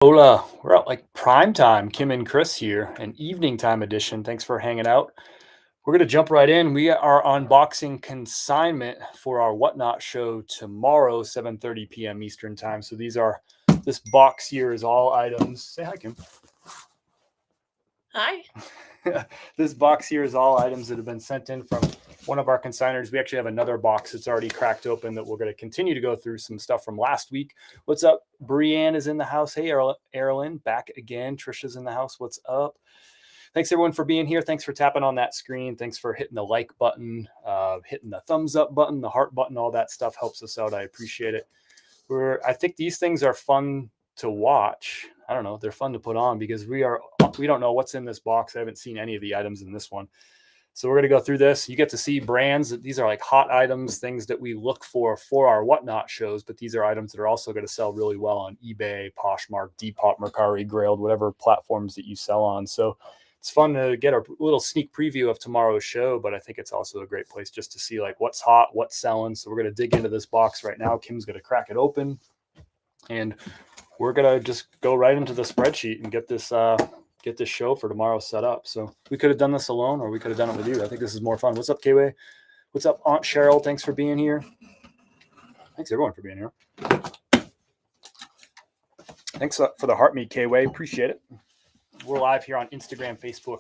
Hola, we're out like prime time. Kim and Chris here, an evening time edition. Thanks for hanging out. We're going to jump right in. We are unboxing Consignment for our Whatnot show tomorrow, 7:30 p.m. Eastern time. So this box here is all items. Say hi, Kim. Hi. This box here is all items that have been sent in from one of our consigners. We actually have another box that's already cracked open that we're going to continue to go through some stuff from last week. What's up? Brianne is in the house. Hey, Erilyn, back again. Trisha's in the house. What's up? Thanks everyone for being here. Thanks for tapping on that screen. Thanks for hitting the like button, hitting the thumbs up button, the heart button. All that stuff helps us out. I appreciate it. I think these things are fun to watch. I don't know. They're fun to put on because we don't know what's in this box. I haven't seen any of the items in this one. So we're going to go through this. You get to see brands. These are like hot items, things that we look for our Whatnot shows, but these are items that are also going to sell really well on eBay, Poshmark, Depop, Mercari, Grailed, whatever platforms that you sell on. So it's fun to get a little sneak preview of tomorrow's show, but I think it's also a great place just to see like what's hot, what's selling. So we're going to dig into this box right now. Kim's going to crack it open, and we're going to just go right into the spreadsheet and get this show for tomorrow set up. So we could have done this alone or we could have done it with you. I think this is more fun. What's up, K-Way? What's up, Aunt Cheryl? Thanks for being here. Thanks everyone for being here. Thanks for the heart meet, K-Way. Appreciate it. We're live here on Instagram, Facebook,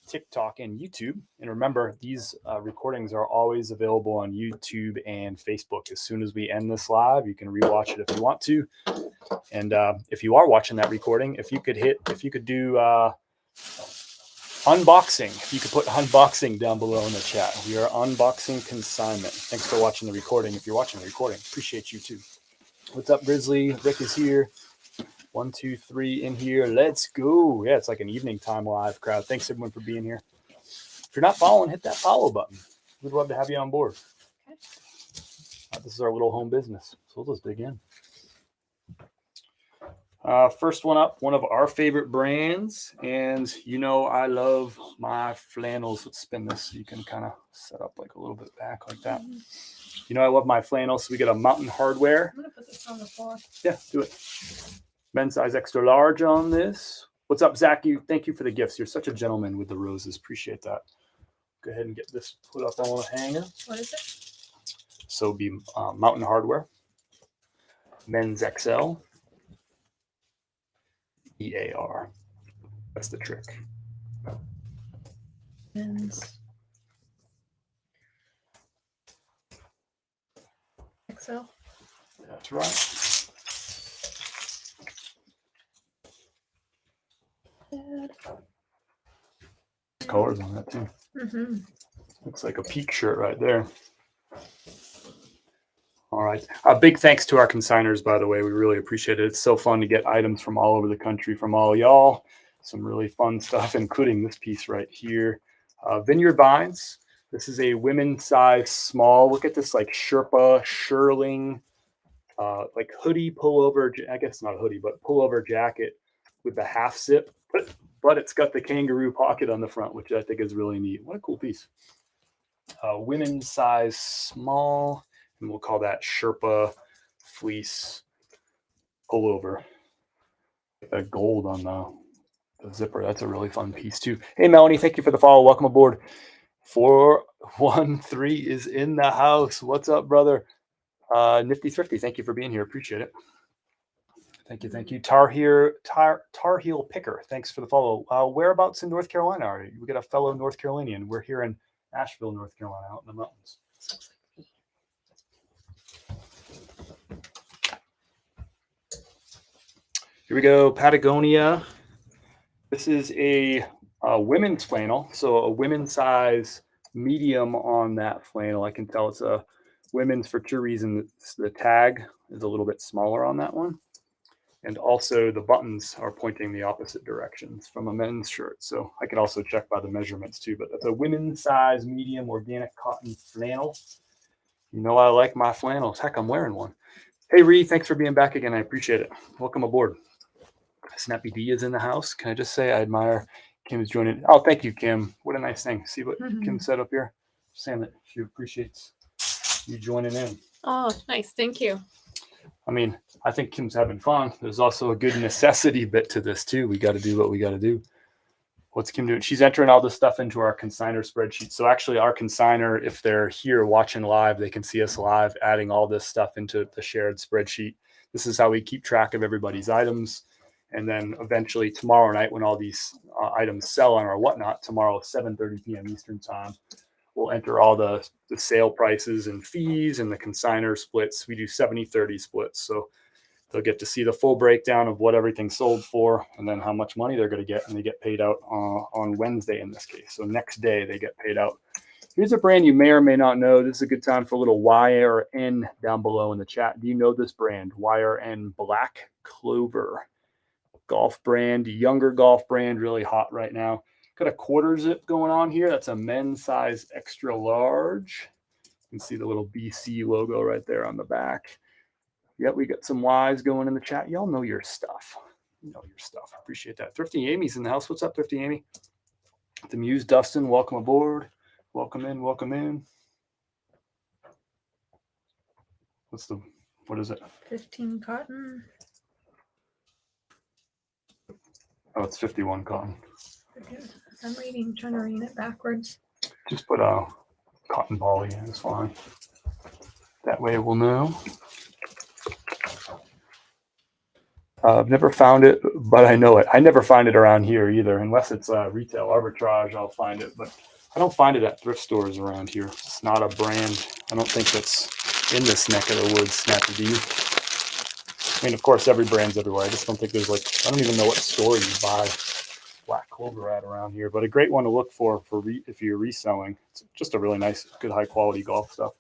TikTok, and YouTube. And remember, these recordings are always available on YouTube and Facebook. As soon as we end this live, you can rewatch it if you want to. And if you are watching that recording, if you could do unboxing, if you could put unboxing down below in the chat. We are unboxing Consignment. Thanks for watching the recording. If you're watching the recording, appreciate you too. What's up, Grizzly? Rick is here. 1, 2, 3 in here. Let's go. Yeah, it's like an evening time live crowd. Thanks everyone for being here. If you're not following, hit that follow button. We'd love to have you on board. Okay. This is our little home business, so we'll just dig in. First one up, one of our favorite brands, and you know I love my flannels. Let's spin this so you can kind of set up like a little bit back like that. You know I love my flannels, so we get a Mountain Hardware. I'm going to put this on the floor. Yeah, do it. Men's size extra large on this. What's up, Zach? Thank you for the gifts. You're such a gentleman with the roses. Appreciate that. Go ahead and get this put up on a hanger. What is it? So it'd be Mountain Hardware. Men's XL. EAR. That's the trick. Men's XL. That's right. Colors on that too. Looks like a peak shirt right there. All right. Big thanks to our consigners, by the way. We really appreciate it. It's so fun to get items from all over the country from all y'all. Some really fun stuff, including this piece right here. Vineyard Vines. This is a women's size small. Look at this like Sherpa, shearling, like hoodie pullover. I guess not a hoodie, but pullover jacket with the half zip. But it's got the kangaroo pocket on the front, which I think is really neat. What a cool piece. Women's size small, and we'll call that Sherpa fleece pullover. That gold on the zipper. That's a really fun piece too. Hey, Melanie, thank you for the follow. Welcome aboard. 413 is in the house. What's up, brother? Nifty Thrifty, thank you for being here. Appreciate it. Thank you. Tar Heel Picker, thanks for the follow. Whereabouts in North Carolina are you? We got a fellow North Carolinian. We're here in Asheville, North Carolina, out in the mountains. Here we go, Patagonia. This is a women's flannel, so a women's size medium on that flannel. I can tell it's a women's for two reasons. The tag is a little bit smaller on that one. And also the buttons are pointing the opposite directions from a men's shirt. So I can also check by the measurements too, but that's a women's size medium organic cotton flannel. You know I like my flannels. Heck, I'm wearing one. Hey, Ree, thanks for being back again. I appreciate it. Welcome aboard. Snappy D is in the house. Can I just say I admire Kim's joining? Oh, thank you, Kim. What a nice thing. See what Kim said up here? Saying that she appreciates you joining in. Oh, nice. Thank you. I mean, I think Kim's having fun. There's also a good necessity bit to this too. We got to do what we got to do. What's Kim doing? She's entering all this stuff into our consigner spreadsheet. So actually our consigner, if they're here watching live, they can see us live, adding all this stuff into the shared spreadsheet. This is how we keep track of everybody's items. And then eventually tomorrow night, when all these items sell on our whatnot, tomorrow, 7:30 p.m. Eastern time, we'll enter all the sale prices and fees and the consigner splits. We do 70-30 splits. So they'll get to see the full breakdown of what everything sold for and then how much money they're going to get. And they get paid out on Wednesday in this case. So next day they get paid out. Here's a brand you may or may not know. This is a good time for a little YRN down below in the chat. Do you know this brand? YRN Black Clover. Golf brand, younger golf brand, really hot right now. Got a quarter zip going on here. That's a men's size extra large. You can see the little BC logo right there on the back. Yep, we got some Y's going in the chat. Y'all know your stuff. You know your stuff. Appreciate that. Thrifty Amy's in the house. What's up, Thrifty Amy? The Muse Dustin, welcome aboard. Welcome in, welcome in. What is it? 15 cotton. Oh, it's 51 cotton. I'm trying to read it backwards. Just put a cotton volley in, it's fine. That way we'll know. I've never found it, but I know it. I never find it around here either, unless it's retail arbitrage. I'll find it, but I don't find it at thrift stores around here. It's not a brand. I don't think that's in this neck of the woods. Snap do you? I mean, of course, every brand's everywhere. I just don't think there's I don't even know what store you buy Black Clover at around here, but a great one to look for if you're reselling. It's just a really nice, good, high quality golf stuff.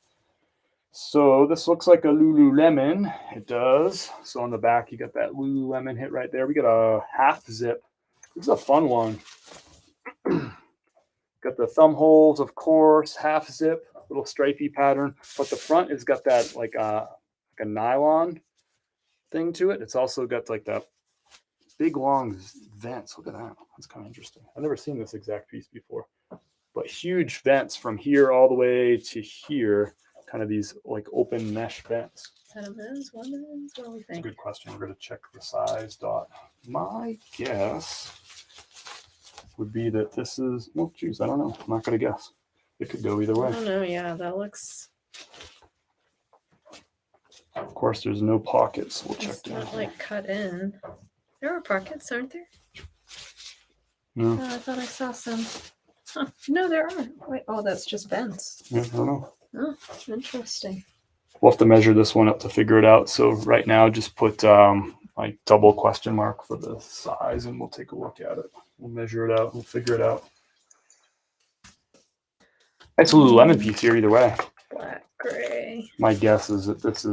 So this looks like a Lululemon. It does. So on the back, you got that Lululemon hit right there. We got a half zip. This is a fun one. Got the thumb holes, of course, half zip, little stripy pattern. But the front has got that like a nylon thing to it. It's also got like that big long vents. Look at that. That's kind of interesting. I've never seen this exact piece before. But huge vents from here all the way to here. Kind of these like open mesh vents. Is that a men's, women's? What do we That's think? a good question. We're going to check the size dot. My guess would be that this is, well, geez, I don't know. I'm not going to guess. It could go either I way. don't know. Yeah, that looks. Of course, there's no pockets. We'll check It's that. not like cut in. There are pockets, aren't there? No. Oh, I thought I saw some. Huh. No, there aren't. Wait, oh, that's just vents. Yeah, I don't know. Oh, interesting. We'll have to measure this one up to figure it out. So right now, just put like double question mark for the size, and we'll take a look at it. We'll measure it out. We'll figure it out. Nice Lululemon piece here either way. Black, gray. My guess is that that's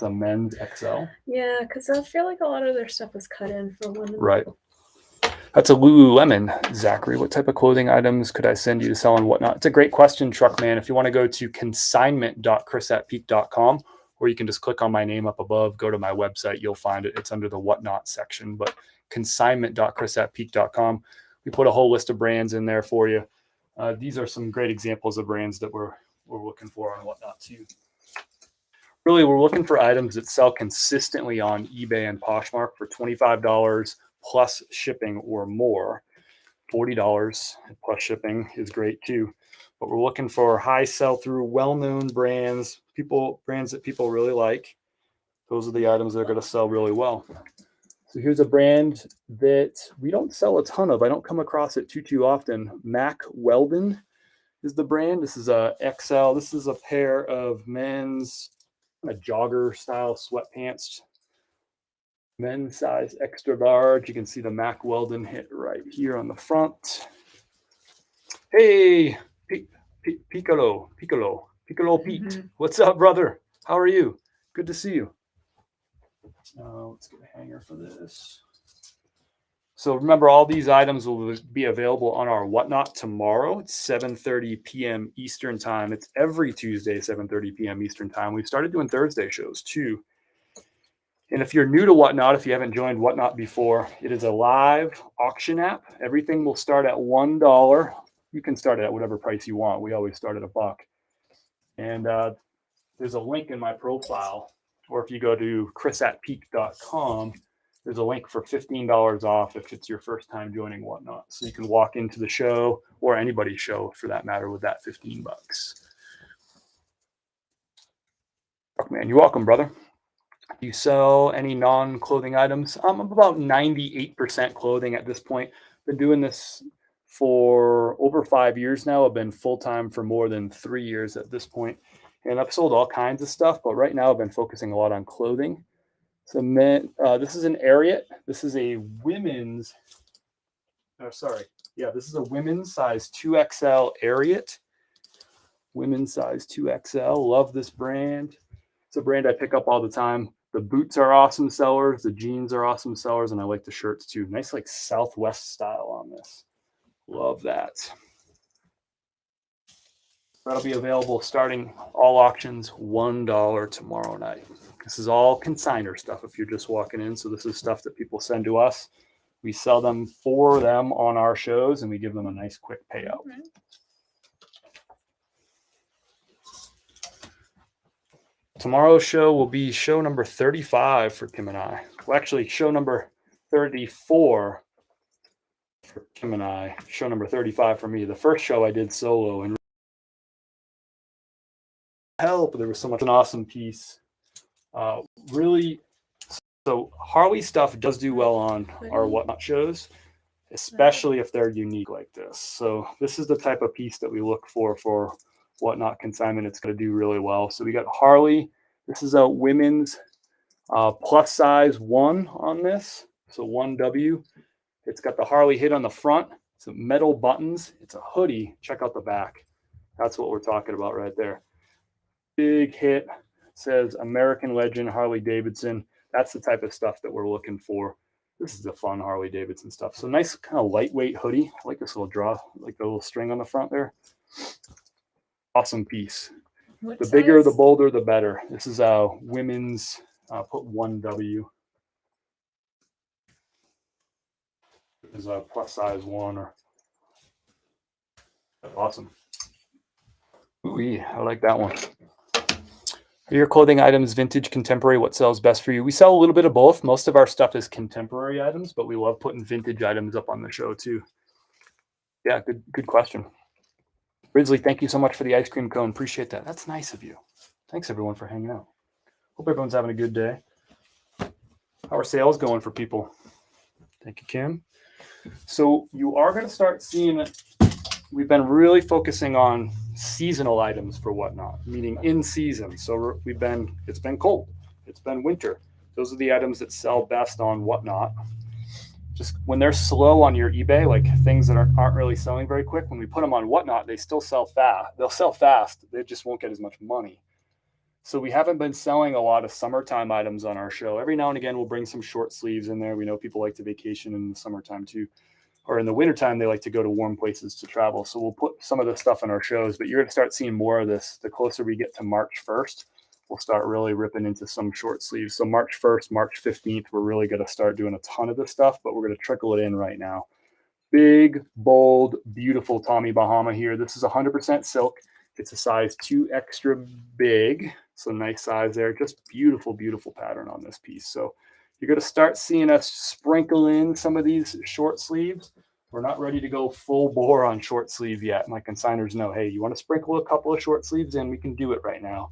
a men's XL. Yeah, because I feel like a lot of their stuff is cut in for women. Right. That's a Lululemon, Zachary. What type of clothing items could I send you to sell and whatnot? It's a great question, Truckman. If you want to go to consignment.chris@peak.com, or you can just click on my name up above, go to my website, you'll find it. It's under the whatnot section, but consignment.chris@peak.com. We put a whole list of brands in there for you. These are some great examples of brands that we're looking for on whatnot too. Really, we're looking for items that sell consistently on eBay and Poshmark for $25 plus shipping or more. $40 plus shipping is great too. But we're looking for high sell-through, well-known brands that people really like. Those are the items that are going to sell really well. So here's a brand that we don't sell a ton of. I don't come across it too often. Mack Weldon is the brand. This is a XL. This is a pair of men's jogger style sweatpants. Men's size extra large. You can see the Mack Weldon hit right here on the front. Hey, Piccolo Pete. Mm-hmm. What's up, brother? How are you? Good to see you. Let's get a hanger for this. So remember, all these items will be available on our Whatnot tomorrow. It's 7:30 p.m. Eastern time. It's every Tuesday, 7:30 p.m. Eastern time. We've started doing Thursday shows too. And if you're new to Whatnot, if you haven't joined Whatnot before, it is a live auction app. Everything will start at $1. You can start it at whatever price you want. We always start at $1. And there's a link in my profile, or if you go to chris@peak.com, there's a link for $15 off if it's your first time joining Whatnot. So you can walk into the show, or anybody's show for that matter, with that $15. Man, you're welcome, brother. Do you sell any non-clothing items? I'm about 98% clothing at this point. Been doing this for over 5 years now. I've been full-time for more than 3 years at this point. And I've sold all kinds of stuff, but right now I've been focusing a lot on clothing. So this is an Ariat. This is a women's, this is a women's size 2XL Ariat. Women's size 2XL. Love this brand. It's a brand I pick up all the time. The boots are awesome sellers. The jeans are awesome sellers. And I like the shirts too. Nice like Southwest style on this. Love that. That'll be available starting all auctions $1 tomorrow night. This is all consignor stuff if you're just walking in. So this is stuff that people send to us. We sell them for them on our shows, and we give them a nice quick payout. Mm-hmm. Tomorrow's show will be show number 35 for Kim and I. Well, actually, show number 34 for Kim and I. Show number 35 for me. The first show I did solo, and help, there was so much an awesome piece. Really, so Harley stuff does do well on our Whatnot shows, especially if they're unique like this. So this is the type of piece that we look for Whatnot consignment. It's going to do really well. So we got Harley. This is a women's plus size 1 on this. So 1W. It's got the Harley hit on the front. Some metal buttons. It's a hoodie. Check out the back. That's what we're talking about right there. Big hit. It says American Legend Harley Davidson. That's the type of stuff that we're looking for. This is the fun Harley Davidson stuff. So nice kind of lightweight hoodie. I like this little like the little string on the front there. Awesome piece. What The size? bigger, the bolder, the better. This is a women's, put 1W. This is a plus size 1. Or awesome. Ooh, I like that one. Are your clothing items vintage, contemporary? What sells best for you? We sell a little bit of both. Most of our stuff is contemporary items, but we love putting vintage items up on the show too. Yeah, good question. Ridsley, thank you so much for the ice cream cone. Appreciate that. That's nice of you. Thanks everyone for hanging out. Hope everyone's having a good day. How are sales going for people? Thank you, Kim. So you are going to start seeing it. We've been really focusing on seasonal items for Whatnot, meaning in season. So it's been cold. It's been winter. Those are the items that sell best on Whatnot. Just when they're slow on your eBay, like things that aren't really selling very quick, when we put them on Whatnot, they still sell fast. They'll sell fast. They just won't get as much money. So we haven't been selling a lot of summertime items on our show. Every now and again, we'll bring some short sleeves in there. We know people like to vacation in the summertime too. Or in the wintertime, they like to go to warm places to travel. So we'll put some of this stuff in our shows, but you're going to start seeing more of this. The closer we get to March 1st, we'll start really ripping into some short sleeves. So March 1st, March 15th, we're really going to start doing a ton of this stuff, but we're going to trickle it in right now. Big, bold, beautiful Tommy Bahama here. This is 100% silk. It's a size 2 extra big. So nice size there. Just beautiful, beautiful pattern on this piece. So you're going to start seeing us sprinkle in some of these short sleeves. We're not ready to go full bore on short sleeve yet. My consigners know, hey, you want to sprinkle a couple of short sleeves in, we can do it right now.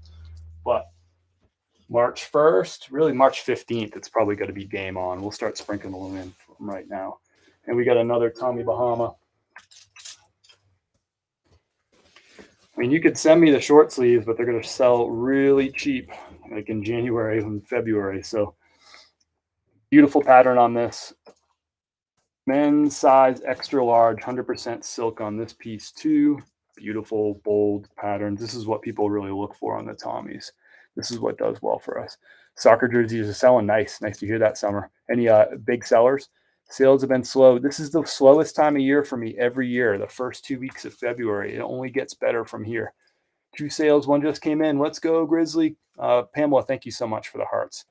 But March 1st, really March 15th, it's probably going to be game on. We'll start sprinkling them in from right now. And we got another Tommy Bahama. I mean, you could send me the short sleeves, but they're going to sell really cheap, like in January and February. So beautiful pattern on this. Men's size extra large, 100% silk on this piece too. Beautiful, bold patterns. This is what people really look for on the Tommies. This is what does well for us. Soccer jerseys are selling nice. Nice to hear that, Summer. Any big sellers? Sales have been slow. This is the slowest time of year for me every year, the first 2 weeks of February. It only gets better from here. 2 sales, 1 just came in. Let's go, Grizzly. Pamela, thank you so much for the hearts.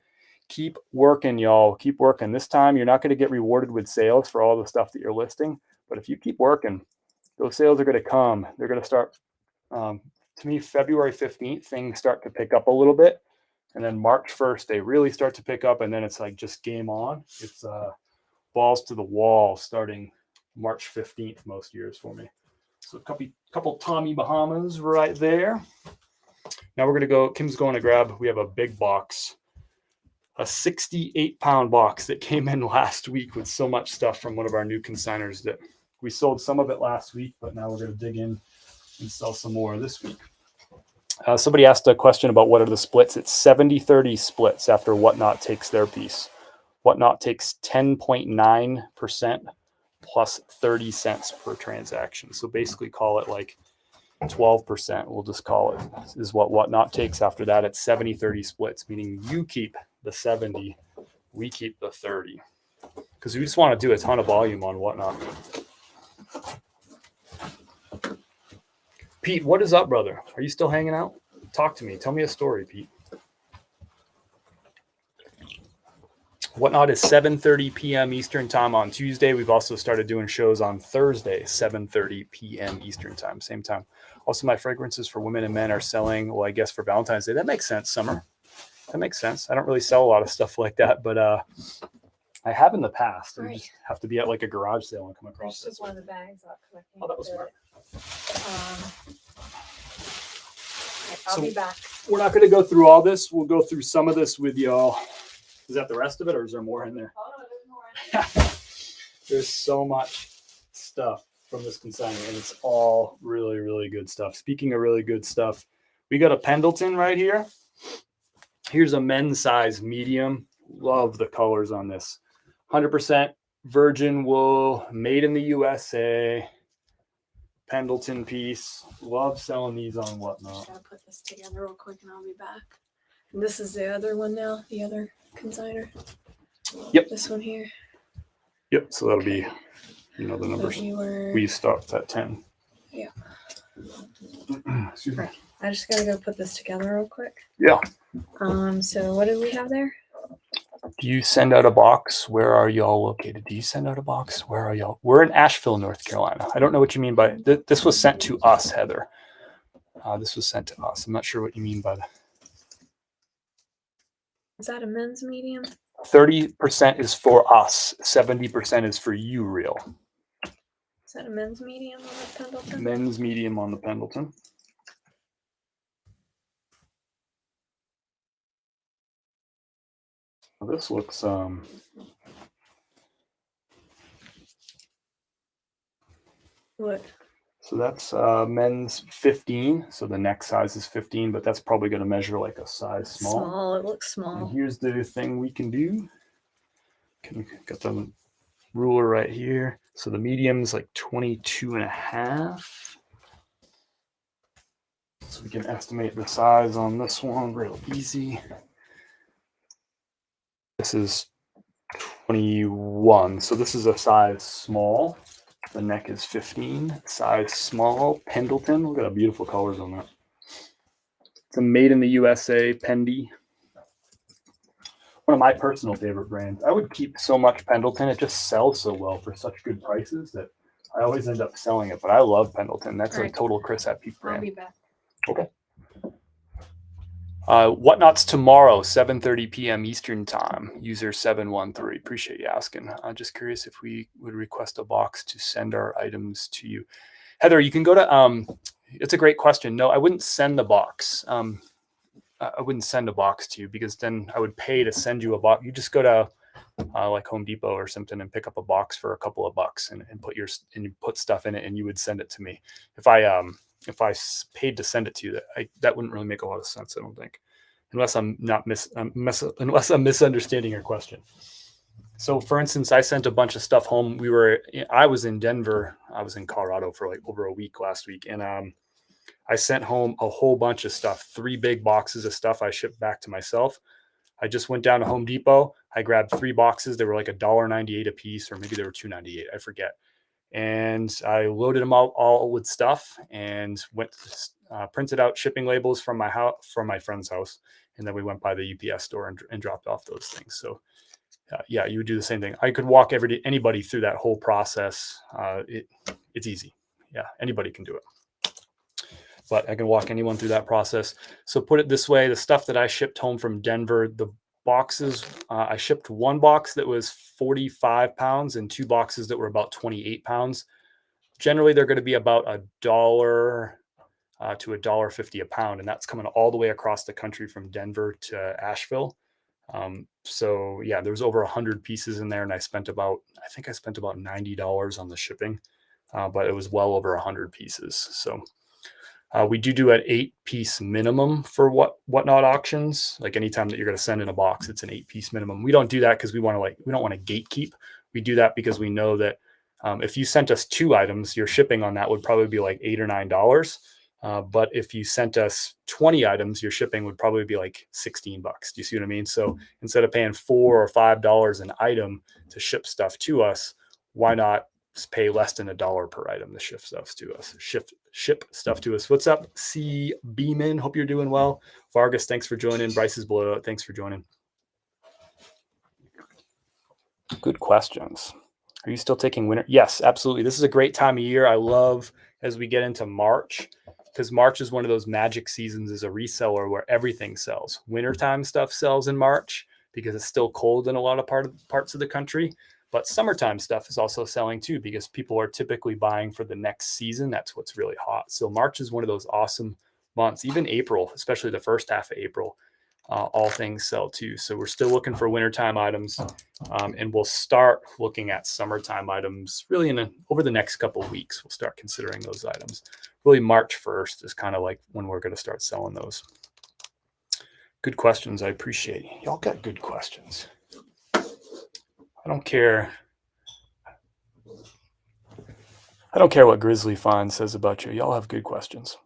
Keep working, y'all. Keep working. This time, you're not going to get rewarded with sales for all the stuff that you're listing. But if you keep working, those sales are going to come. They're going to start to me, February 15th, things start to pick up a little bit. And then March 1st, they really start to pick up. And then it's like just game on. It's balls to the wall starting March 15th most years for me. So a couple Tommy Bahamas right there. Now we're going to go, Kim's going to grab, we have a big box, a 68-pound box that came in last week with so much stuff from one of our new consigners that we sold some of it last week, but now we're going to dig in and sell some more this week. Somebody asked a question about what are the splits. It's 70-30 splits after Whatnot takes their piece. Whatnot takes 10.9% plus 30 cents per transaction. So basically call it like 12%. We'll just call it is what Whatnot takes. After that, it's 70-30 splits, meaning you keep the 70, we keep the 30. Because we just want to do a ton of volume on Whatnot. Pete, what is up, brother? Are you still hanging out? Talk to me. Tell me a story, Pete. Whatnot is 7:30 p.m. Eastern time on Tuesday. We've also started doing shows on Thursday, 7:30 p.m. Eastern time, same time. Also, my fragrances for women and men are selling, well, I guess for Valentine's Day. That makes sense, Summer. That makes sense. I don't really sell a lot of stuff like that, but I have in the past. I just have to be at like a garage sale and come across this. One of the bags. Oh, that was smart. I'll be back. We're not going to go through all this. We'll go through some of this with y'all. Is that the rest of it, or is there more in there? Oh, no, there's more. There's so much stuff from this consignment, and it's all really, really good stuff. Speaking of really good stuff, we got a Pendleton right here. Here's a men's size medium. Love the colors on this. 100% virgin wool, made in the USA. Pendleton piece. Love selling these on Whatnot. Gotta put this together real quick and I'll be back. And this is the other one now, the other consigner. Yep. This one here. Yep. So that'll be, the numbers. We stopped at 10. Yeah. Excuse me. I just gotta go put this together real quick. Yeah. So what do we have there? Do you send out a box? Where are y'all located? Do you send out a box? Where are y'all? We're in Asheville, North Carolina. I don't know what you mean by this was sent to us, Heather. This was sent to us. I'm not sure what you mean by that. Is that a men's medium? 30% is for us. 70% is for you, real. Is that a men's medium on the Pendleton? Men's medium on the Pendleton. This looks What? So that's men's 15. So the neck size is 15, but that's probably going to measure like a size small. Small. It looks small. And here's the thing we can do. Got the ruler right here. So the medium's like 22.5. So we can estimate the size on this one real easy. This is 21. So this is a size small. The neck is 15. Size small. Pendleton. Look at the beautiful colors on that. It's a made in the USA Pendy. One of my personal favorite brands. I would keep so much Pendleton. It just sells so well for such good prices that I always end up selling it. But I love Pendleton. That's a total Chris at Peak brand. I'll be back. Okay. Whatnot's tomorrow, 7:30 p.m. Eastern time. User 713. Appreciate you asking. I'm just curious if we would request a box to send our items to you. Heather, you can go to. It's a great question. No, I wouldn't send the box. I wouldn't send a box to you because then I would pay to send you a box. You just go to like Home Depot or something and pick up a box for a couple of bucks and you put stuff in it and you would send it to me. If I paid to send it to you, that wouldn't really make a lot of sense, I don't think, unless I'm unless I'm misunderstanding your question. So, for instance, I sent a bunch of stuff home. I was in Denver. I was in Colorado for like over a week last week, and I sent home a whole bunch of stuff. 3 big boxes of stuff I shipped back to myself. I just went down to Home Depot. I grabbed 3 boxes. They were like $1.98 a piece, or maybe they were $2.98. I forget. And I loaded them all with stuff and went printed out shipping labels from my house, from my friend's house, and then we went by the UPS store and dropped off those things. So yeah, you would do the same thing. I could walk anybody through that whole process. It's easy. Yeah, anybody can do it. but I can walk anyone through that process. So put it this way, the stuff that I shipped home from Denver, the boxes, I shipped one box that was 45 pounds and two boxes that were about 28 pounds. Generally, they're going to be about $1 to $1.50 a pound, and that's coming all the way across the country from Denver to Asheville. So yeah, there was over 100 pieces in there, and I spent about $90 on the shipping, but it was well over 100 pieces. So we do an 8-piece minimum for whatnot auctions. Like anytime that you're going to send in a box, it's an 8-piece minimum. We don't do that because we don't want to gatekeep. We do that because we know that if you sent us 2 items, your shipping on that would probably be like $8 or $9. But if you sent us 20 items, your shipping would probably be like $16. Do you see what I mean? So instead of paying $4 or $5 an item to ship stuff to us, why not pay less than $1 per item to ship stuff to us? Ship stuff to us. What's up, C. Beeman? Hope you're doing well. Vargas, thanks for joining. Bryce's blowout, thanks for joining. Good questions. Are you still taking winter? Yes, absolutely. This is a great time of year. I love as we get into March, because March is one of those magic seasons as a reseller where everything sells. Wintertime stuff sells in March because it's still cold in a lot of parts of the country. But summertime stuff is also selling too because people are typically buying for the next season. That's what's really hot. So March is one of those awesome months. Even April, especially the first half of April, all things sell too. So we're still looking for wintertime items, and we'll start looking at summertime items really over the next couple of weeks. We'll start considering those items. Really, March 1st is kind of like when we're going to start selling those. Good questions. I appreciate it. Y'all got good questions. I don't care what Grizzly Fawn says about you. Y'all have good questions.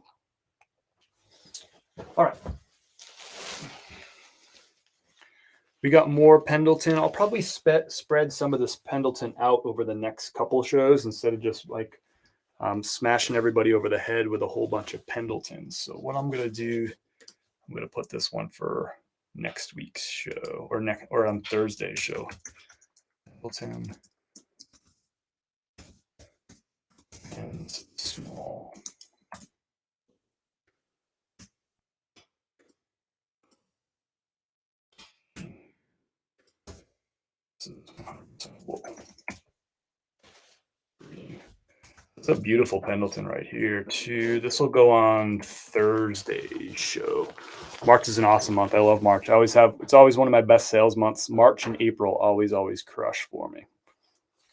All right. We got more Pendleton. I'll probably spread some of this Pendleton out over the next couple shows instead of just like smashing everybody over the head with a whole bunch of Pendletons. So what I'm going to do, I'm going to put this one for next week's show or on Thursday's show. Pendleton and small. It's a beautiful Pendleton right here too. This will go on Thursday's show. March is an awesome month. I love March. It's always one of my best sales months. March and April always crush for me.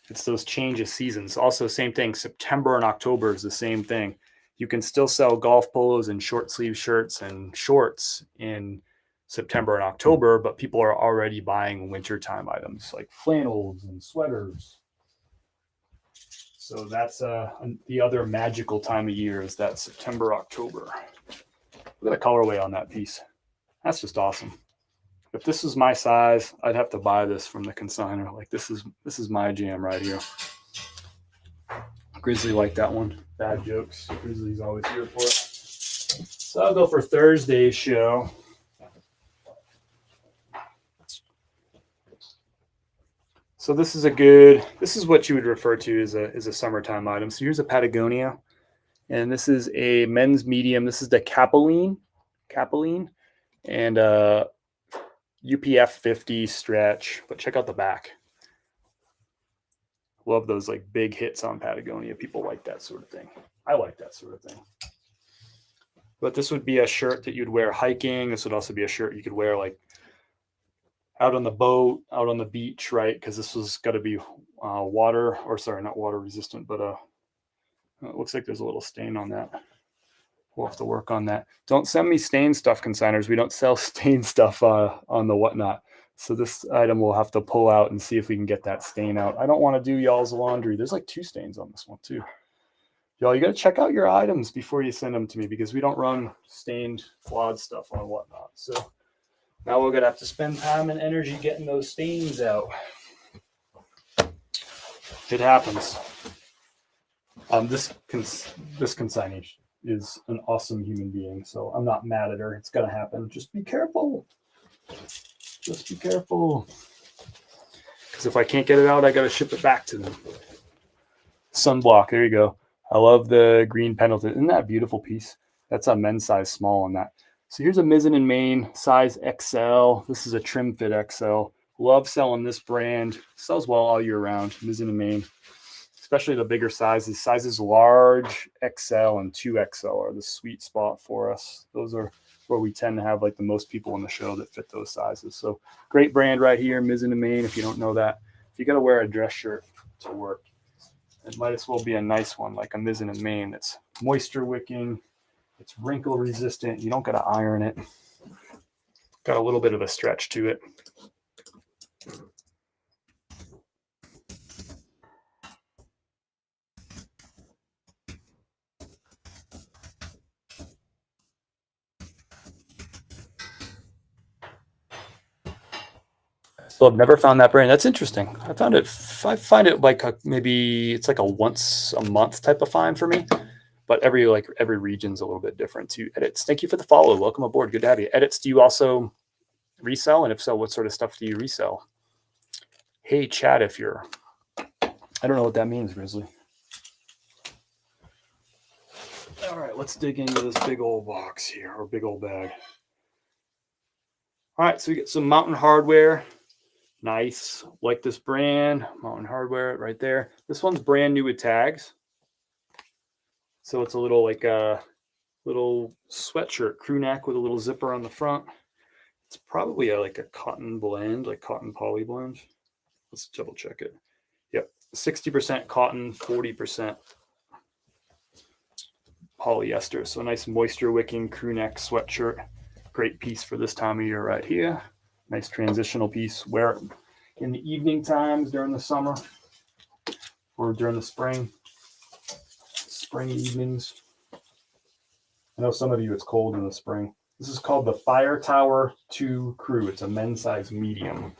It's those change of seasons. Also, same thing. September and October is the same thing. You can still sell golf polos and short sleeve shirts and shorts in September and October, but people are already buying wintertime items like flannels and sweaters. So that's the other magical time of year is that September, October. Look at the colorway on that piece. That's just awesome. If this was my size, I'd have to buy this from the consignor. Like this is my jam right here. Grizzly liked that one. Bad jokes. Grizzly's always here for it. So I'll go for Thursday's show. So this is what you would refer to as a summertime item. So here's a Patagonia, and this is a men's medium. This is the Capeline, and UPF 50 stretch. But check out the back. Love those like big hits on Patagonia. People like that sort of thing. I like that sort of thing. But this would be a shirt that you'd wear hiking. This would also be a shirt you could wear like out on the boat, out on the beach, right? Because this was got to be not water resistant, but it looks like there's a little stain on that. We'll have to work on that. Don't send me stain stuff, consigners. We don't sell stain stuff on the whatnot. So this item we'll have to pull out and see if we can get that stain out. I don't want to do y'all's laundry. There's like 2 stains on this one too. Y'all, you got to check out your items before you send them to me because we don't run stained flawed stuff on whatnot. So now we're going to have to spend time and energy getting those stains out. It happens. This consignee is an awesome human being, so I'm not mad at her. It's going to happen. Just be careful. Just be careful. Because if I can't get it out, I got to ship it back to them. Sunblock. There you go. I love the green Pendleton. Isn't that a beautiful piece? That's a men's size small on that. So here's a mizzen and main size XL. This is a trim fit XL. Love selling this brand. Sells well all year round. Mizzen and main, especially the bigger sizes. Sizes large, XL, and 2XL are the sweet spot for us. Those are where we tend to have like the most people in the show that fit those sizes. So great brand right here, Mizzen and main. If you don't know that, if you got to wear a dress shirt to work, it might as well be a nice one like a Mizzen and main. It's moisture wicking. It's wrinkle resistant. You don't got to iron it. Got a little bit of a stretch to it. So I've never found that brand. That's interesting. I find it like maybe it's like a once a month type of find for me. But every region's a little bit different too. Edits. Thank you for the follow. Welcome aboard. Good to have you. Edits, do you also resell? And if so, what sort of stuff do you resell? Hey, chat, if you're, I don't know what that means, Grizzly. All right, let's dig into this big old box here, or big old bag. All right, so we get some Mountain Hardware. Nice. Like this brand, Mountain Hardware right there. This one's brand new with tags. So it's a little like a little sweatshirt, crew neck with a little zipper on the front. It's probably like a cotton blend, like cotton poly blend. Let's double check it. Yep, 60% cotton, 40% polyester. So a nice moisture wicking crew neck sweatshirt. Great piece for this time of year right here. Nice transitional piece. Wear it in the evening times during the summer or during the spring evenings. I know some of you, it's cold in the spring. This is called the Fire Tower 2 Crew. It's a men's size medium.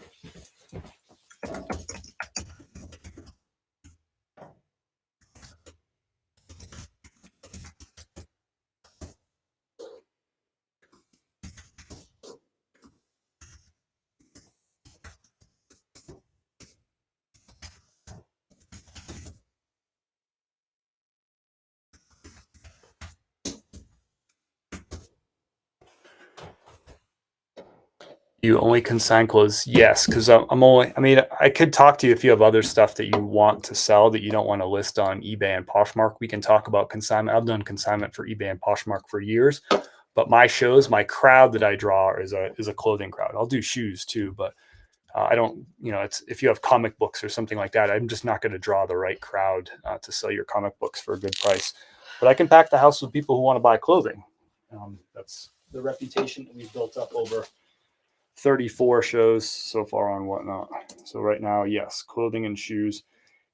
You only consign clothes? Yes, because I could talk to you if you have other stuff that you want to sell that you don't want to list on eBay and Poshmark. We can talk about consignment. I've done consignment for eBay and Poshmark for years, but my crowd that I draw is a clothing crowd. I'll do shoes too, but I don't, it's if you have comic books or something like that, I'm just not going to draw the right crowd to sell your comic books for a good price. But I can pack the house with people who want to buy clothing. That's the reputation that we've built up over 34 shows so far on Whatnot. So right now, yes, clothing and shoes.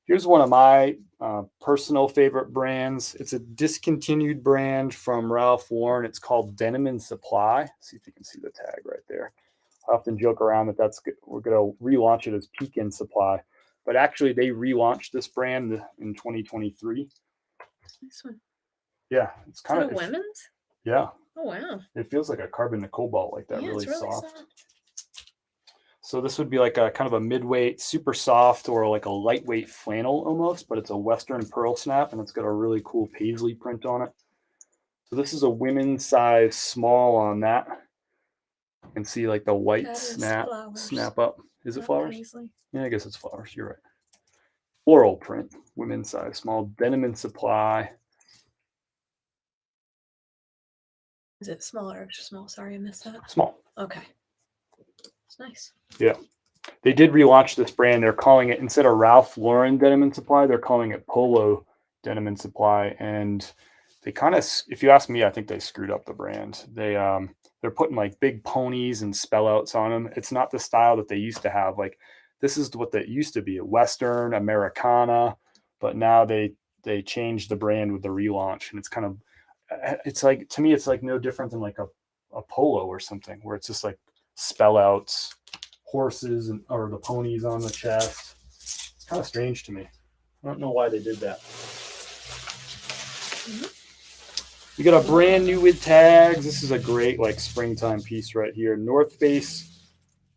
Here's one of my personal favorite brands. It's a discontinued brand from Ralph Lauren. It's called Denim and Supply. See if you can see the tag right there. I often joke around that we're going to relaunch it as Peak and Supply, but actually they relaunched this brand in 2023. This one. Yeah, it's kind of women's. Yeah. Oh wow. It feels like a carbon to cobalt, like that. Yeah, really soft. soft. So this would be like a kind of a midweight, super soft, or like a lightweight flannel almost, but it's a Western pearl snap, and it's got a really cool paisley print on it. So this is a women's size small on that. You can see like the white snap up. Is it flowers? Paisley. Yeah, I guess it's flowers. You're right. Floral print, women's size small, Denim and Supply. Is it small or extra small? Sorry, I missed that. Small. Okay. It's nice. Yeah. They did relaunch this brand. They're calling it, instead of Ralph Lauren Denim and Supply, they're calling it Polo Denim and Supply. And they kind of, if you ask me, I think they screwed up the brand. They're putting like big ponies and spell outs on them. It's not the style that they used to have. Like this is what they used to be, a Western, Americana, but now they changed the brand with the relaunch. And it's kind of, it's like, to me, it's like no different than like a polo or something, where it's just like spell outs, horses or the ponies on the chest. It's kind of strange to me. I don't know why they did that. You got a brand new with tags. This is a great like springtime piece right here. North Face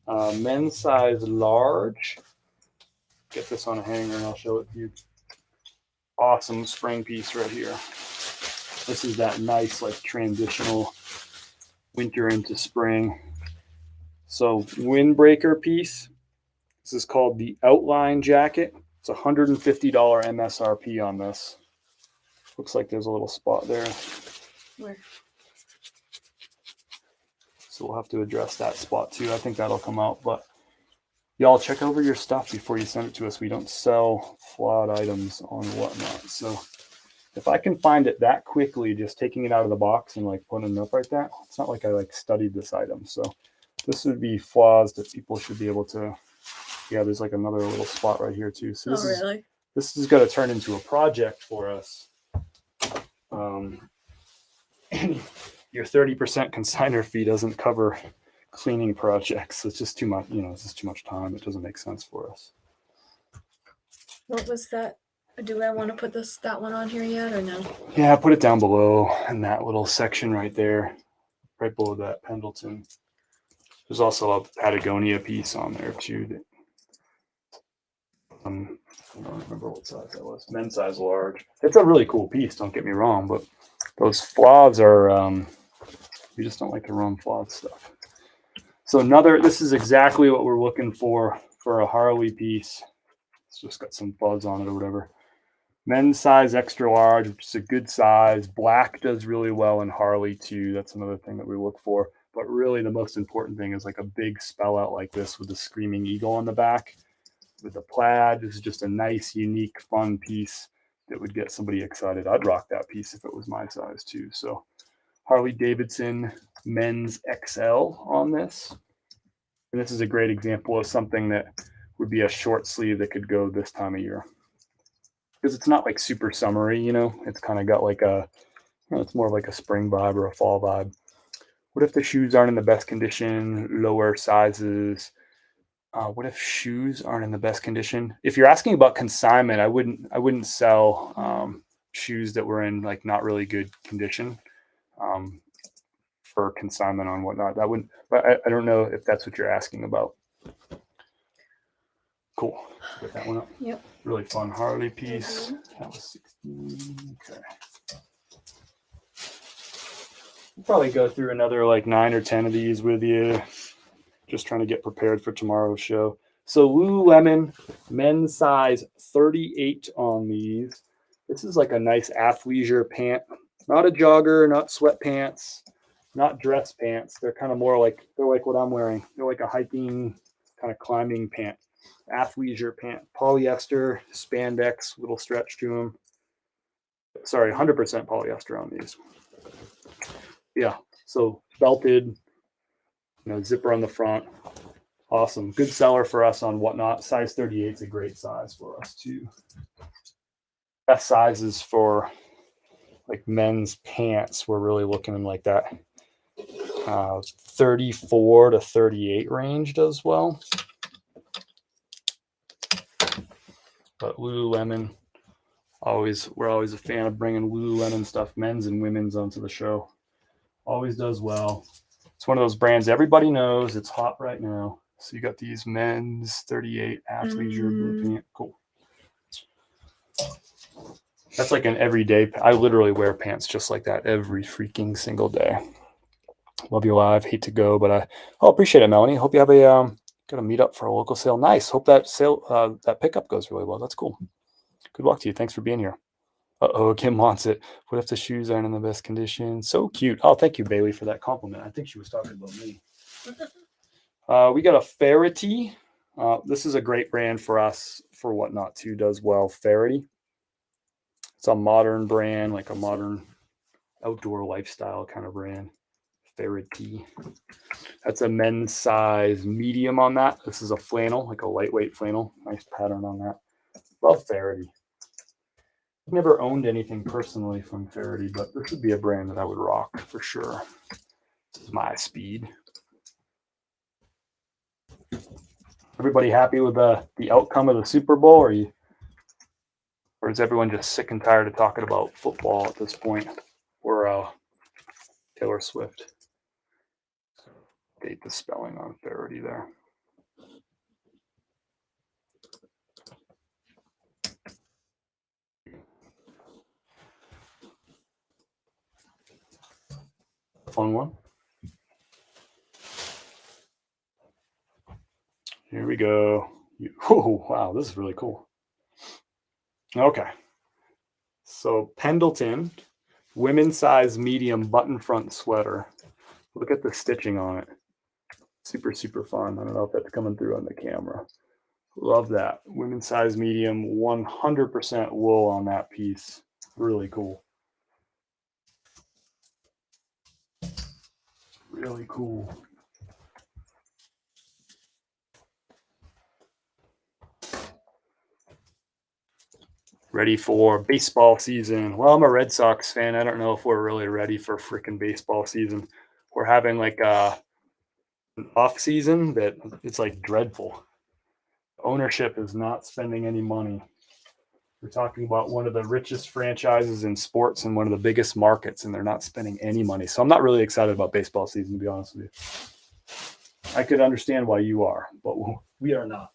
men's size large. Get this on a hanger and I'll show it to you. Awesome spring piece right here. This is that nice like transitional winter into spring. So windbreaker piece. This is called the Outline Jacket. It's $150 MSRP on this. Looks like there's a little spot there. Where? So we'll have to address that spot too. I think that'll come out. But y'all check over your stuff before you send it to us. We don't sell flawed items on Whatnot. So if I can find it that quickly, just taking it out of the box and like putting it up like that, it's not like I like studied this item. So this would be flaws that people should be able to. Yeah, there's like another little spot right here too. So Really? This is going to turn into a project for us. Your 30% consignor fee doesn't cover cleaning projects. It's just too much, it's just too much time. It doesn't make sense for us. What was that? Do I want to put that one on here yet or no? Yeah, put it down below in that little section right there, right below that Pendleton. There's also a Patagonia piece on there too. That, I don't remember what size that was. Men's size large. It's a really cool piece, don't get me wrong, but those flaws are, we just don't like to run flawed stuff. So this is exactly what we're looking for a Harley piece. It's just got some fuzz on it or whatever. Men's size extra large, which is a good size. Black does really well in Harley too. That's another thing that we look for. But really the most important thing is like a big spell out like this with the screaming eagle on the back. With the plaid, this is just a nice, unique, fun piece that would get somebody excited. I'd rock that piece if it was my size too. So Harley Davidson men's XL on this. And this is a great example of something that would be a short sleeve that could go this time of year. Because it's not like super summery, it's kind of got like it's more of like a spring vibe or a fall vibe. What if the shoes aren't in the best condition, lower sizes? What if shoes aren't in the best condition? If you're asking about consignment, I wouldn't sell shoes that were in like not really good condition for consignment on Whatnot. That wouldn't, but I don't know if that's what you're asking about. Cool. Get that one up. Yep. Really fun Harley piece. That was 16. Okay. We'll probably go through another like 9 or 10 of these with you. Just trying to get prepared for tomorrow's show. So Lululemon men's size 38 on these. This is like a nice athleisure pant. Not a jogger, not sweatpants, not dress pants. They're kind of more like, they're like what I'm wearing. They're like a hiking kind of climbing pant. Athleisure pant. Polyester, spandex, little stretch to them. Sorry, 100% polyester on these. Yeah, so belted, zipper on the front. Awesome. Good seller for us on Whatnot. Size 38 is a great size for us too. Best sizes for like men's pants, we're really looking in like that 34 to 38 range does well. But Lululemon, we're always a fan of bringing Lululemon stuff, men's and women's, onto the show. Always does well. It's one of those brands everybody knows. It's hot right now. So you got these men's 38 athleisure blue pant. Cool. That's like an everyday. I literally wear pants just like that every freaking single day. Love you live. Hate to go, but I appreciate it, Melanie. Hope you have got a meet up for a local sale. Nice. Hope that sale that pickup goes really well. That's cool. Good luck to you. Thanks for being here. Kim wants it. What if the shoes aren't in the best condition? So cute. Oh, thank you, Bailey, for that compliment. I think she was talking about me. We got a Ferrity. This is a great brand for us for Whatnot too. Does well. Ferrity. It's a modern brand, like a modern outdoor lifestyle kind of brand. Ferrity. That's a men's size medium on that. This is a flannel, like a lightweight flannel. Nice pattern on that. Love Ferrity. I've never owned anything personally from Ferrity, but this would be a brand that I would rock for sure. This is my speed. Everybody happy with the outcome of the Super Bowl, or is everyone just sick and tired of talking about football at this point? Or Taylor Swift? Date the spelling on Ferrity there. fun one. Here we go. Oh, wow, this is really cool. Okay. So Pendleton, women's size medium button front sweater. Look at the stitching on it. Super, super fun. I don't know if that's coming through on the camera. Love that. Women's size medium, 100% wool on that piece. Really cool. Really cool. Ready for baseball season. Well, I'm a Red Sox fan. I don't know if we're really ready for freaking baseball season. We're having like an off season that it's like dreadful. Ownership is not spending any money. We're talking about one of the richest franchises in sports and one of the biggest markets, and they're not spending any money. So I'm not really excited about baseball season, to be honest with you. I could understand why you are, but we are not.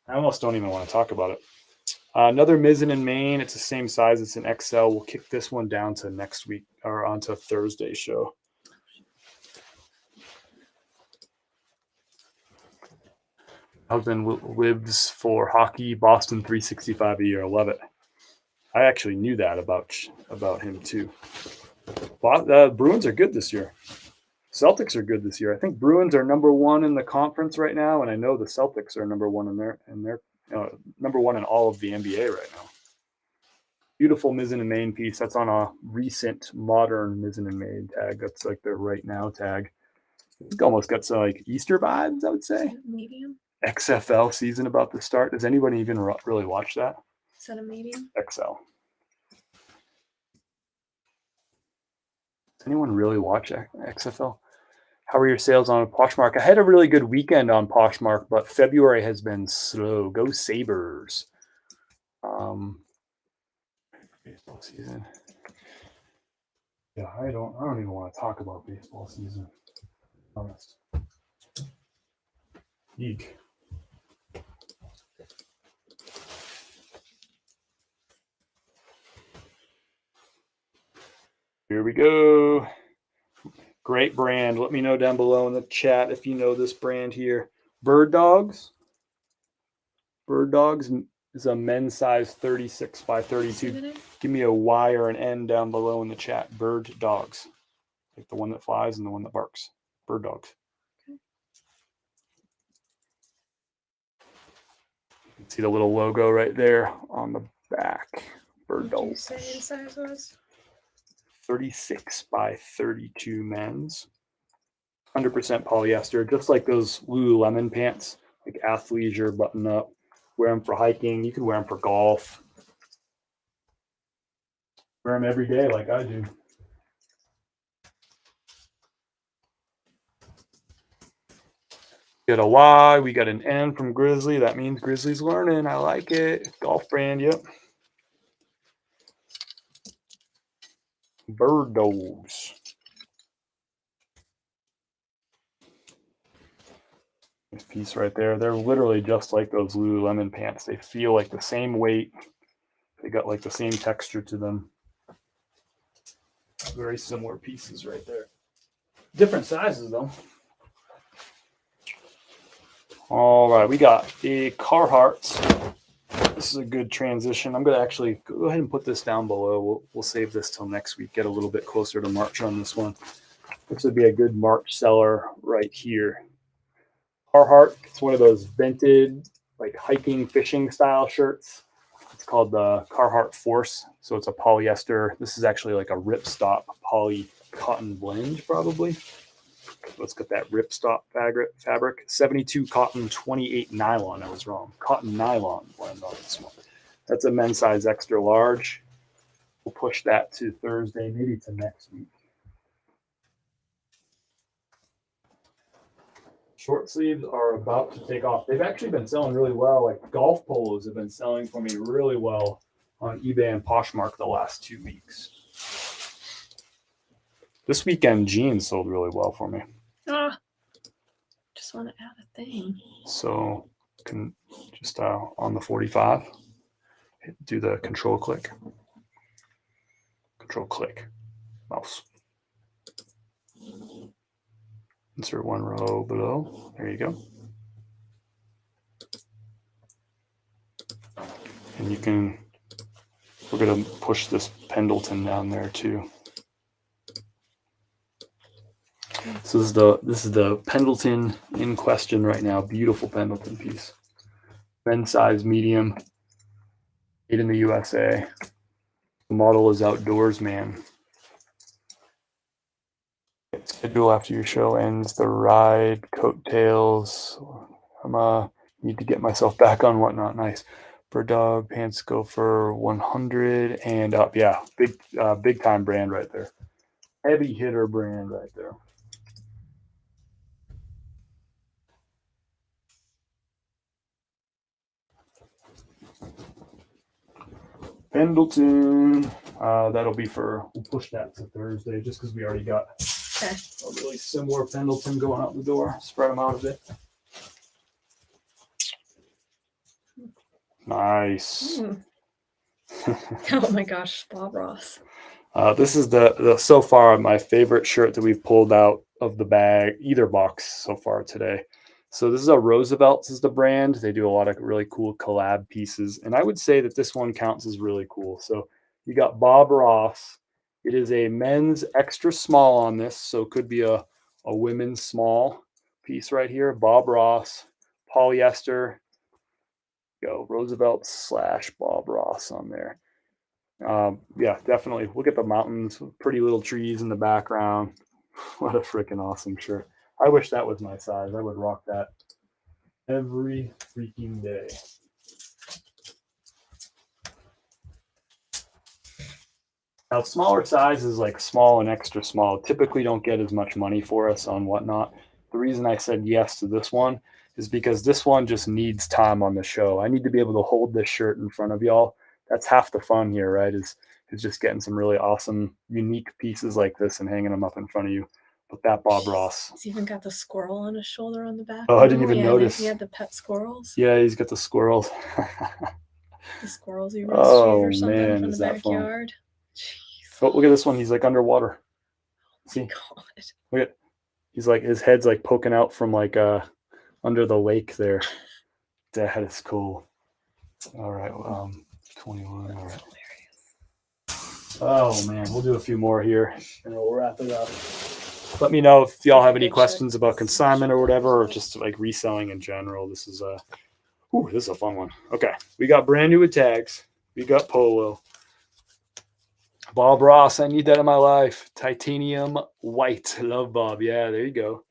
I almost don't even want to talk about it. Another mizzen in Maine. It's the same size. It's an XL. We'll kick this one down to next week or onto Thursday's show. Husband lives for hockey, Boston 365 a year. I love it. I actually knew that about him too. Bruins are good this year. Celtics are good this year. I think Bruins are number one in the conference right now, and I know the Celtics are number one in their number one in all of the NBA right now. Beautiful mizzen and main piece. That's on a recent modern mizzen and main tag. That's like the right now tag. It's almost got some like Easter vibes, I would say. Medium. XFL season about to start. Does anybody even really watch that? Is that a medium? XL. Does anyone really watch XFL? How are your sales on Poshmark? I had a really good weekend on Poshmark, but February has been slow. Go Sabres. Baseball season. Yeah, I don't even want to talk about baseball season. Honest. Eek. Here we go. Great brand. Let me know down below in the chat if you know this brand here. Bird Dogs. Bird Dogs is a men's size 36 by 32. Give me a Y or an N down below in the chat. Bird Dogs. Like the one that flies and the one that barks. Bird Dogs. Okay. You can see the little logo right there on the back. Bird Dogs. What did you say size was? 36 by 32 men's. 100% polyester, just like those Lululemon pants, like athleisure, button up. Wear them for hiking. You can wear them for golf. Wear them every day like I do. Got a Y. We got an N from Grizzly. That means Grizzly's learning. I like it. Golf brand, yep. Bird Dogs. This piece right there. They're literally just like those Lululemon pants. They feel like the same weight. They got like the same texture to them. Very similar pieces right there. Different sizes though. All right, we got a Carhartt. This is a good transition. I'm going to actually go ahead and put this down below. We'll save this till next week. Get a little bit closer to March on this one. This would be a good March seller right here. Carhartt. It's one of those vented, like hiking, fishing style shirts. It's called the Carhartt Force. So it's a polyester. This is actually like a ripstop poly cotton blend, probably. Let's get that ripstop fabric. 72 cotton, 28 nylon. I was wrong. Cotton nylon blend on this one. That's a men's size extra large. We'll push that to Thursday, maybe to next week. Short sleeves are about to take off. They've actually been selling really well. Like golf polos have been selling for me really well on eBay and Poshmark the last 2 weeks. This weekend, jeans sold really well for me. Just want to add a thing. So can just on the 45, do the control click, mouse. Insert one row below. There you go. And you can, we're going to push this Pendleton down there too. So this is the Pendleton in question right now. Beautiful Pendleton piece. Men's size medium. Made in the USA. The model is Outdoors Man. Schedule after your show ends. The ride, coattails. Need to get myself back on whatnot. Nice. Bird dog pants go for 100 and up. Yeah, big time brand right there. Heavy hitter brand right there. Pendleton. That'll be we'll push that to Thursday just because we already got a really similar Pendleton going out the door. Spread them out a bit. Nice. Oh my gosh, Bob Ross. This is the so far my favorite shirt that we've pulled out of the bag, either box so far today. So this is a Roosevelt's is the brand. They do a lot of really cool collab pieces. And I would say that this one counts as really cool. So you got Bob Ross. It is a men's extra small on this. So it could be a women's small piece right here. Bob Ross, polyester. Go Roosevelt / Bob Ross on there. Yeah, definitely. Look at the mountains, pretty little trees in the background. What a freaking awesome shirt. I wish that was my size. I would rock that every freaking day. Now, smaller sizes like small and extra small typically don't get as much money for us on whatnot. The reason I said yes to this one is because this one just needs time on the show. I need to be able to hold this shirt in front of y'all. That's half the fun here, right? Is just getting some really awesome, unique pieces like this and hanging them up in front of you. But that Bob Ross. He's even got the squirrel on his shoulder on the back. Oh, I didn't even notice. He had the pet squirrels. Yeah, he's got the squirrels. The squirrels he rescued or something man, from the backyard. Oh, look at this one. He's like underwater. See? God. Look at, he's like, his head's like poking out from like under the lake there. That is cool. All right. 21. All right. Oh man, we'll do a few more here and we'll wrap it up. Let me know if y'all have any questions about consignment or whatever, or just like reselling in general. This is a fun one. Okay, we got brand new with tags. We got polo. Bob Ross, I need that in my life. Titanium white, love Bob. Yeah, there you go.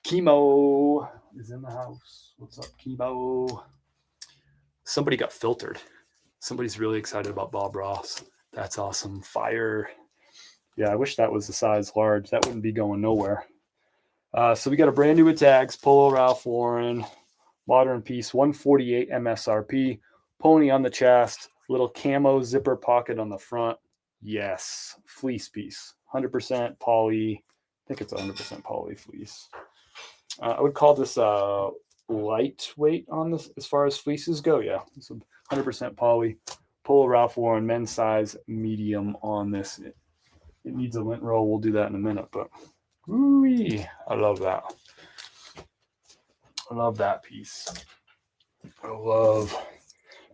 Chemo is in the house. What's up, Chemo? Somebody got filtered. Somebody's really excited about Bob Ross. That's awesome. Fire. Yeah, I wish that was the size large. That wouldn't be going nowhere. So we got a brand new with tags. Polo Ralph Lauren. Modern piece. 148 MSRP. Pony on the chest. Little camo zipper pocket on the front. Yes. Fleece piece. 100% poly. I think it's 100% poly fleece. I would call this lightweight on this as far as fleeces go. Yeah. It's 100% poly. Polo Ralph Lauren, men's size, medium on this. It needs a lint roll. We'll do that in a minute, but ooh-wee, I love that. I love that piece. I love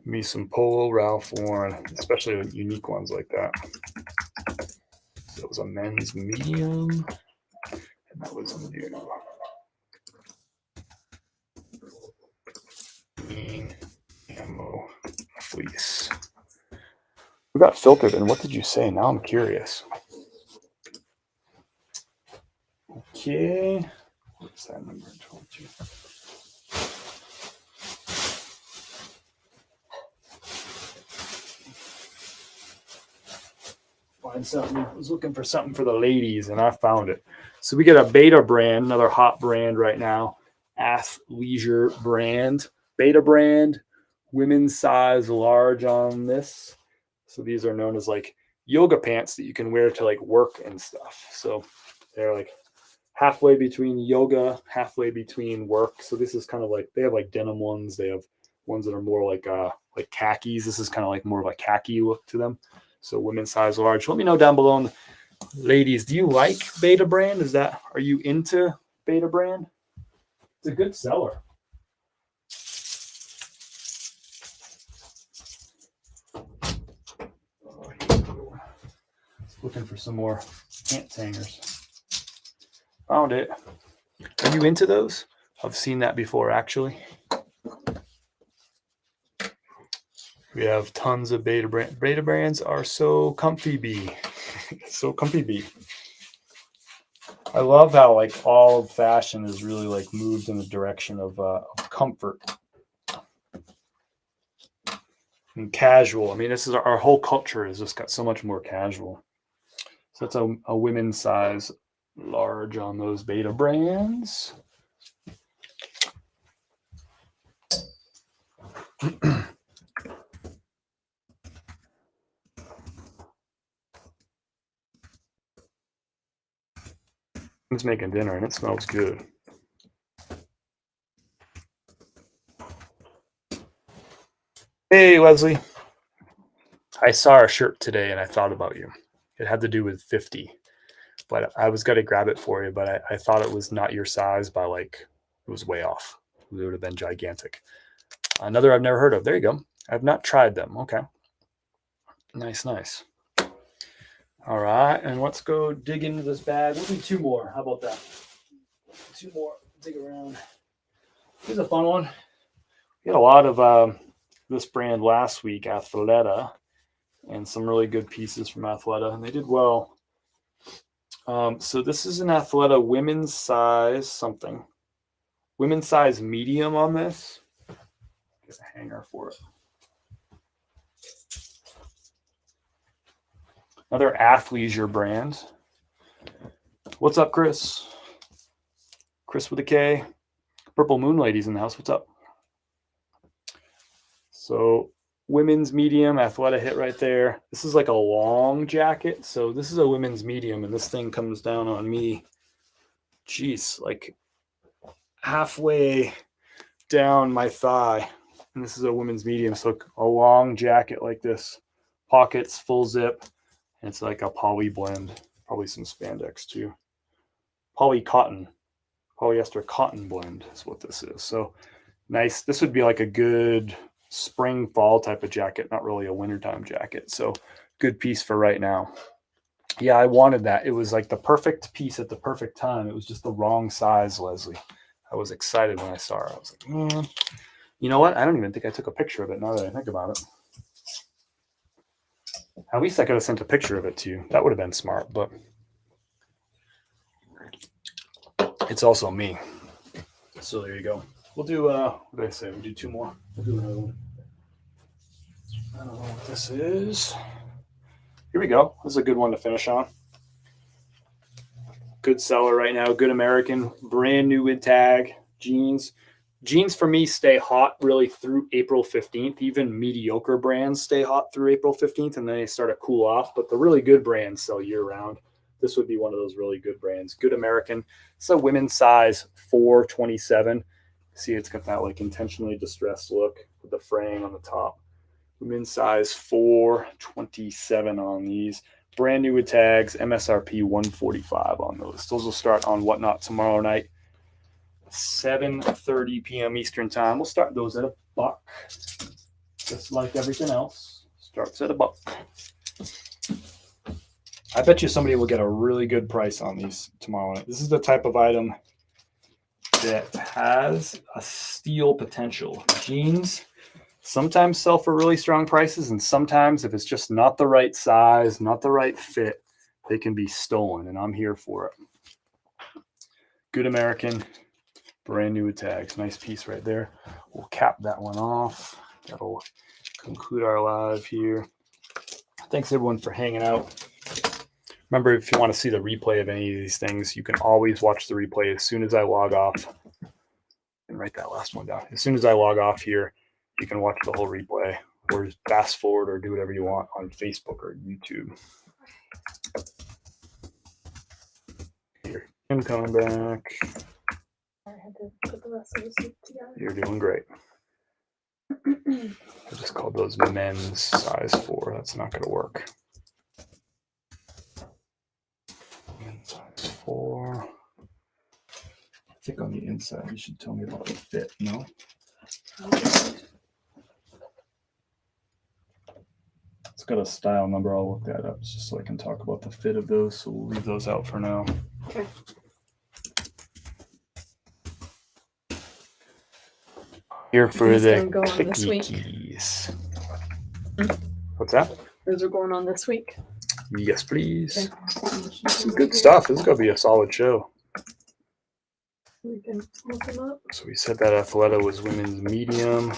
me some Polo Ralph Lauren, especially unique ones like that. So it was a men's medium, and that was a new. Camo fleece. We got filtered, and what did you say? Now I'm curious. Okay. What's that number? 22. Find something. I was looking for something for the ladies, and I found it. So we get a Beta brand, another hot brand right now. Athleisure brand. Beta brand. Women's size large on this. So these are known as like yoga pants that you can wear to like work and stuff. So they're like halfway between yoga, halfway between work. So this is kind of like, they have like denim ones. They have ones that are more like khakis. This is kind of like more of a khaki look to them. So women's size large. Let me know down below. Ladies, do you like Beta brand? Are you into beta brand. It's a good seller. Looking for some more pants hangers. Found it. Are you into those? I've seen that before, actually. We have tons of beta brands. Beta brands are so comfy bee. So comfy bee. I love how like all of fashion is really like moved in the direction of comfort and casual. I mean, this is our whole culture has just got so much more casual. So that's a women's size large on those beta brands. It's making dinner and it smells good. Hey, Leslie. I saw a shirt today and I thought about you. It had to do with 50, but I was going to grab it for you, but I thought it was not your size by like, it was way off. It would have been gigantic. Another I've never heard of. There you go. I've not tried them. Okay. Nice, nice. All right. And let's go dig into this bag. We'll do two more. How about that? Two more. Dig around. Here's a fun one. We had a lot of this brand last week, Athleta, and some really good pieces from Athleta, and they did well. So this is an Athleta women's size something. Women's size medium on this. There's a hanger for it. Another athleisure brand. What's up, Chris? Chris with a K. Purple Moon Ladies in the house. What's up? So women's medium, Athleta hit right there. This is like a long jacket. So this is a women's medium, and this thing comes down on me. Jeez, like halfway down my thigh. And this is a women's medium. So a long jacket like this. Pockets, full zip. And it's like a poly blend. Probably some spandex too. Poly cotton. Polyester cotton blend is what this is. So nice. This would be like a good spring fall type of jacket, not really a wintertime jacket. So good piece for right now. Yeah, I wanted that. It was like the perfect piece at the perfect time. It was just the wrong size, Leslie. I was excited when I saw her. I was like, man, you know what? I don't even think I took a picture of it now that I think about it. At least I could have sent a picture of it to you. That would have been smart, but it's also me. So there you go. We'll do, what did I say? We'll do two more. We'll do another one. I don't know what this is. Here we go. This is a good one to finish on. Good seller right now. Good American. Brand new with tag. Jeans. Jeans for me stay hot really through April 15th. Even mediocre brands stay hot through April 15th, and then they start to cool off. But the really good brands sell year round. This would be one of those really good brands. Good American. It's a women's size 427. See, it's got that like intentionally distressed look with the fraying on the top. Women's size 427 on these. Brand new with tags. MSRP 145 on those. Those will start on Whatnot tomorrow night. 7:30 p.m. Eastern time. We'll start those at $1. Just like everything else. Starts at $1. I bet you somebody will get a really good price on these tomorrow night. This is the type of item that has a steal potential. Jeans sometimes sell for really strong prices, and sometimes if it's just not the right size, not the right fit, they can be stolen, and I'm here for it. Good American, brand new with tags. Nice piece right there. We'll cap that one off. That'll conclude our live here. Thanks everyone for hanging out. Remember, if you want to see the replay of any of these things, you can always watch the replay as soon as I log off. And write that last one down. As soon as I log off here, you can watch the whole replay or just fast forward or do whatever you want on Facebook or YouTube. Here, him coming back. I had to put the rest of the soup together. You're doing great. I just called those men's size 4. That's not going to work. Men's size 4. Thick on the inside. You should tell me about the fit, no? It's got a style number. I'll look that up just so I can talk about the fit of those. So we'll leave those out for now. Okay. Here for These the can go on this week. quickies. Hmm? What's that? Those are going on this week. Yes, please. Okay. Some good stuff. This is going to be a solid show. We can look them up. So we said that Athleta was women's medium.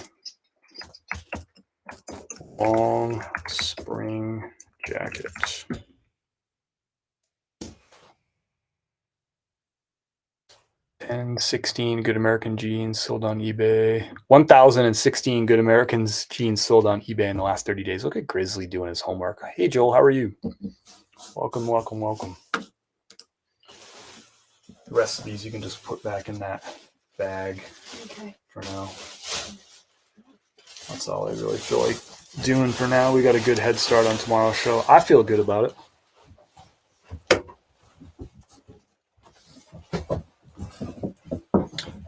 Long spring jacket. 16 Good American jeans sold on eBay. 1,016 Good Americans jeans sold on eBay in the last 30 days. Look at Grizzly doing his homework. Hey, Joel, how are you? Welcome, welcome, welcome. The rest of these you can just put back in that bag for now. That's all I really feel like doing for now. We got a good head start on tomorrow's show. I feel good about it.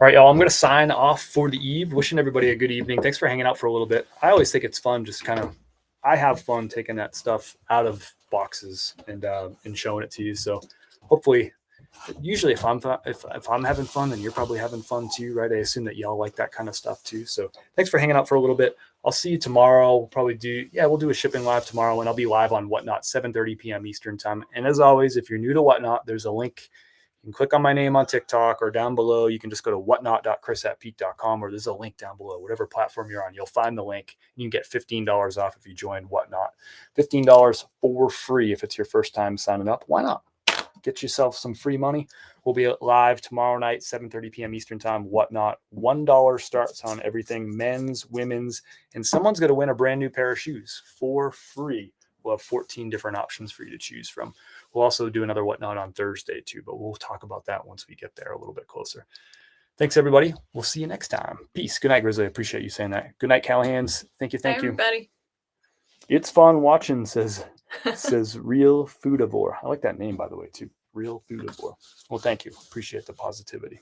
All right, y'all, I'm going to sign off for the eve. Wishing everybody a good evening. Thanks for hanging out for a little bit. I always think it's fun, just kind of, I have fun taking that stuff out of boxes and showing it to you. So hopefully, usually if I'm having fun, then you're probably having fun too, right? I assume that y'all like that kind of stuff too. So thanks for hanging out for a little bit. I'll see you tomorrow. We'll probably we'll do a shipping live tomorrow, and I'll be live on Whatnot, 7:30 p.m. Eastern time. And as always, if you're new to Whatnot, there's a link. You can click on my name on TikTok or down below. You can just go to whatnot.chris@peak.com, or there's a link down below. Whatever platform you're on, you'll find the link. You can get $15 off if you join Whatnot. $15 for free if it's your first time signing up. Why not? Get yourself some free money. We'll be live tomorrow night, 7:30 p.m. Eastern time. Whatnot. $1 starts on everything, men's, women's, and someone's going to win a brand new pair of shoes for free. We'll have 14 different options for you to choose from. We'll also do another Whatnot on Thursday too, but we'll talk about that once we get there a little bit closer. Thanks, everybody. We'll see you next time. Peace. Good night, Grizzly. I appreciate you saying that. Good night, Callahans. Thank you. Hi, everybody. It's fun watching, says Real Foodivore. I like that name, by the way, too. Real Foodivore. Well, thank you. Appreciate the positivity.